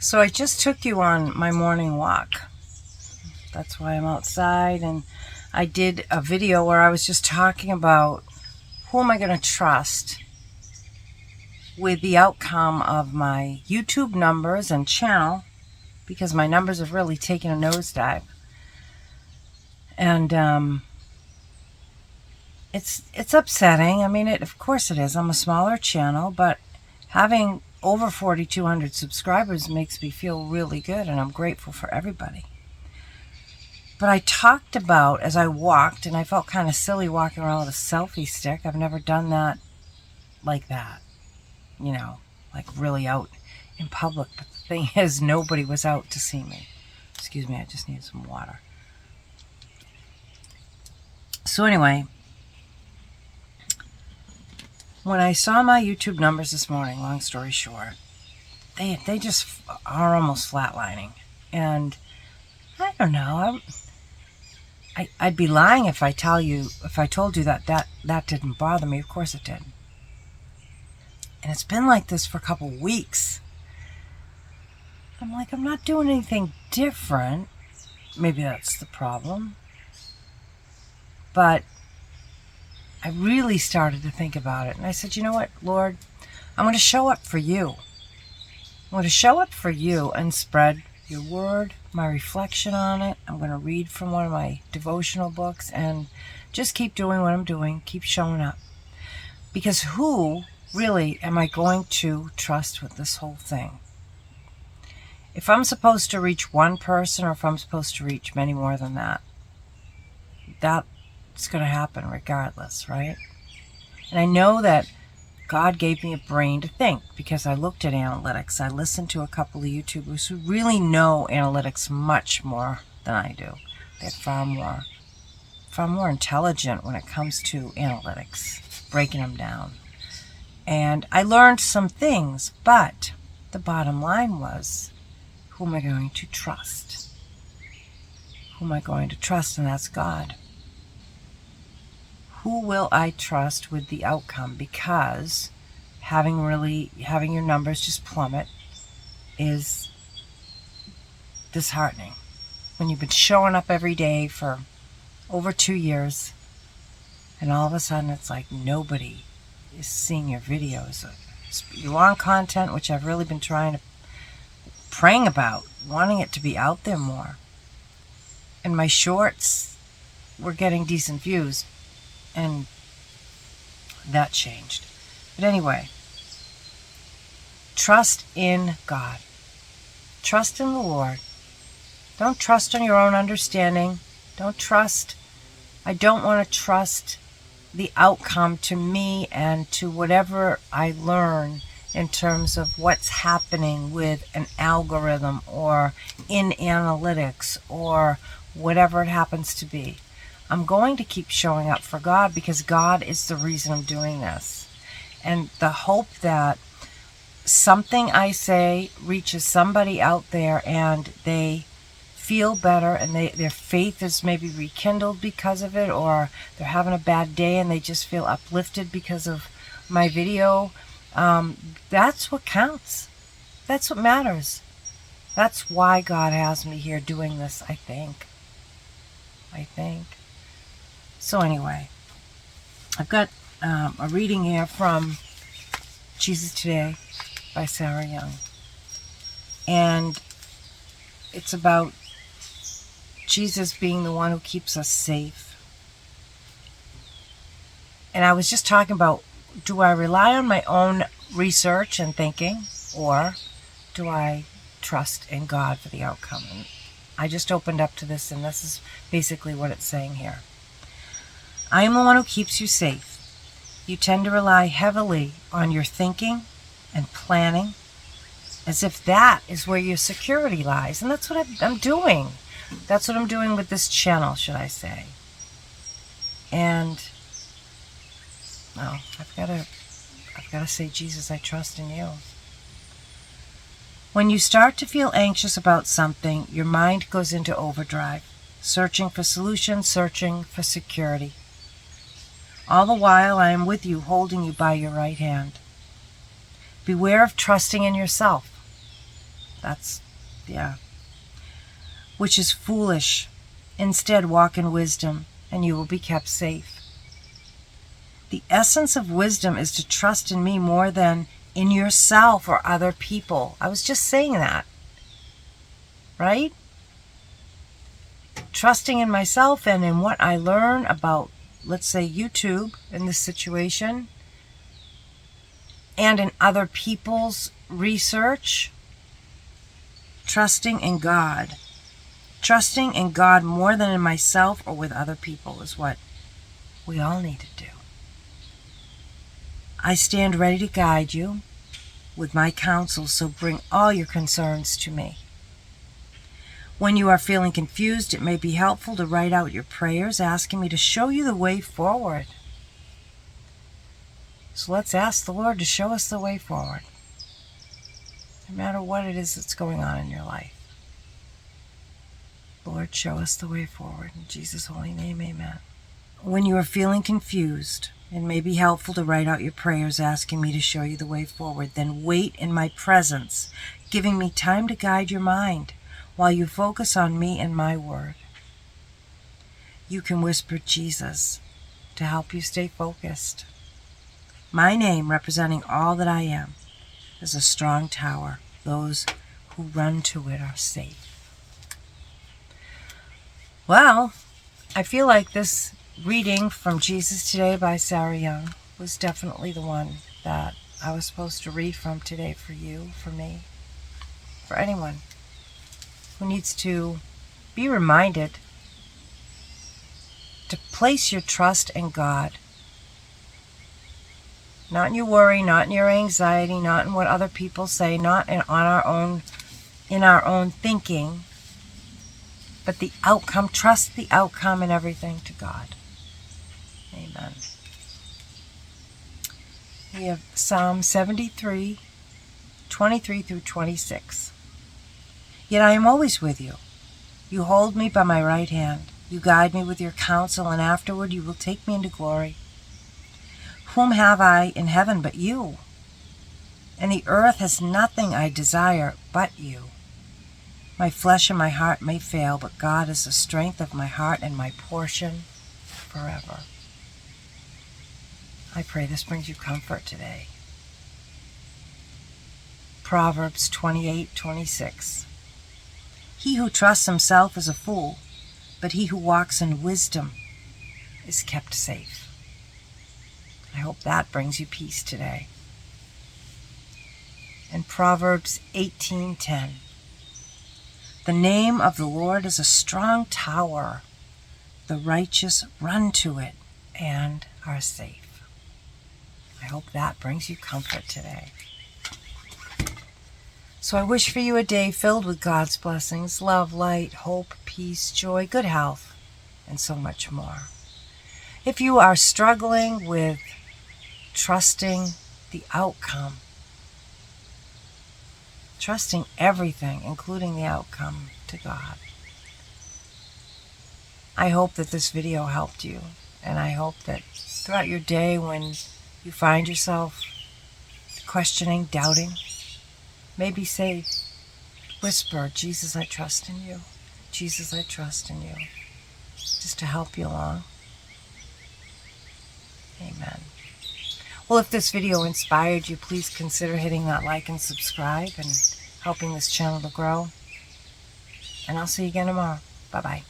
So I just took you on my morning walk. That's why I'm outside, and I did a video where I was just talking about who am I going to trust with the outcome of my YouTube numbers and channel, because my numbers have really taken a nosedive. And it's upsetting. I mean, of course it is. I'm a smaller channel, but having over 4,200 subscribers makes me feel really good, and I'm grateful for everybody. But I talked about, as I walked, and I felt kind of silly walking around with a selfie stick. I've never done that like that, like really out in public. But the thing is, nobody was out to see me. Excuse me, I just need some water. So anyway, when I saw my YouTube numbers this morning, long story short, they just are almost flatlining. And I don't know, I'd be lying if I told you that didn't bother me. Of course it did. And it's been like this for a couple weeks. I'm like, I'm not doing anything different. Maybe that's the problem. But I really started to think about it. And I said, you know what, Lord, I'm going to show up for you. I'm going to show up for you and spread your word, my reflection on it. I'm going to read from one of my devotional books and just keep doing what I'm doing, keep showing up. Because who really am I going to trust with this whole thing? If I'm supposed to reach one person, or if I'm supposed to reach many more than that, that's going to happen regardless, right? And I know that God gave me a brain to think, because I looked at analytics. I listened to a couple of YouTubers who really know analytics much more than I do. They're far more intelligent when it comes to analytics, breaking them down. And I learned some things, but the bottom line was, who am I going to trust? Who am I going to trust? And that's God. Who will I trust with the outcome? Because having your numbers just plummet is disheartening. When you've been showing up every day for over 2 years, and all of a sudden it's like nobody is seeing your videos. Your long content, which I've really been praying about, wanting it to be out there more. And my shorts were getting decent views, and that changed. But anyway, trust in God. Trust in the Lord. Don't trust on your own understanding. I don't want to trust the outcome to me and to whatever I learn in terms of what's happening with an algorithm or in analytics or whatever it happens to be. I'm going to keep showing up for God, because God is the reason I'm doing this. And the hope that something I say reaches somebody out there and they feel better, and their faith is maybe rekindled because of it, or they're having a bad day and they just feel uplifted because of my video. That's what counts. That's what matters. That's why God has me here doing this, I think. So anyway, I've got a reading here from Jesus Today by Sarah Young. And it's about Jesus being the one who keeps us safe. And I was just talking about, do I rely on my own research and thinking, or do I trust in God for the outcome? And I just opened up to this, and this is basically what it's saying here. I am the one who keeps you safe. You tend to rely heavily on your thinking and planning, as if that is where your security lies. And that's what I'm doing. That's what I'm doing with this channel, should I say. And, well, I've got to say, Jesus, I trust in you. When you start to feel anxious about something, your mind goes into overdrive, searching for solutions, searching for security. All the while, I am with you, holding you by your right hand. Beware of trusting in yourself. Yeah. Which is foolish. Instead, walk in wisdom, and you will be kept safe. The essence of wisdom is to trust in me more than in yourself or other people. I was just saying that, right? Trusting in myself and in what I learn about, let's say, YouTube in this situation, and in other people's research. Trusting in God. Trusting in God more than in myself or with other people is what we all need to do. I stand ready to guide you with my counsel, so bring all your concerns to me. When you are feeling confused, it may be helpful to write out your prayers, asking me to show you the way forward. So let's ask the Lord to show us the way forward, no matter what it is that's going on in your life. Lord, show us the way forward. In Jesus' holy name, amen. When you are feeling confused, it may be helpful to write out your prayers asking me to show you the way forward. Then wait in my presence, giving me time to guide your mind while you focus on me and my word. You can whisper Jesus to help you stay focused. My name, representing all that I am, is a strong tower. Those who run to it are safe. Well, I feel like this reading from Jesus Today by Sarah Young was definitely the one that I was supposed to read from today for you, for me, for anyone who needs to be reminded to place your trust in God. Not in your worry, not in your anxiety, not in what other people say, not in our own thinking, but the outcome. Trust the outcome and everything to God. Amen. We have Psalm 73, 23 through 26. Yet I am always with you. You hold me by my right hand. You guide me with your counsel, and afterward you will take me into glory. Whom have I in heaven but you? And the earth has nothing I desire but you. My flesh and my heart may fail, but God is the strength of my heart and my portion forever. I pray this brings you comfort today. Proverbs 28:26. He who trusts himself is a fool, but he who walks in wisdom is kept safe. I hope that brings you peace today. And Proverbs 18:10. The name of the Lord is a strong tower. The righteous run to it and are safe. I hope that brings you comfort today. So I wish for you a day filled with God's blessings, love, light, hope, peace, joy, good health, and so much more. If you are struggling with trusting the outcome, trusting everything, including the outcome, to God, I hope that this video helped you, and I hope that throughout your day when you find yourself questioning, doubting, maybe say, whisper, Jesus, I trust in you. Jesus, I trust in you. Just to help you along. Amen. Well, if this video inspired you, please consider hitting that like and subscribe and helping this channel to grow. And I'll see you again tomorrow. Bye-bye.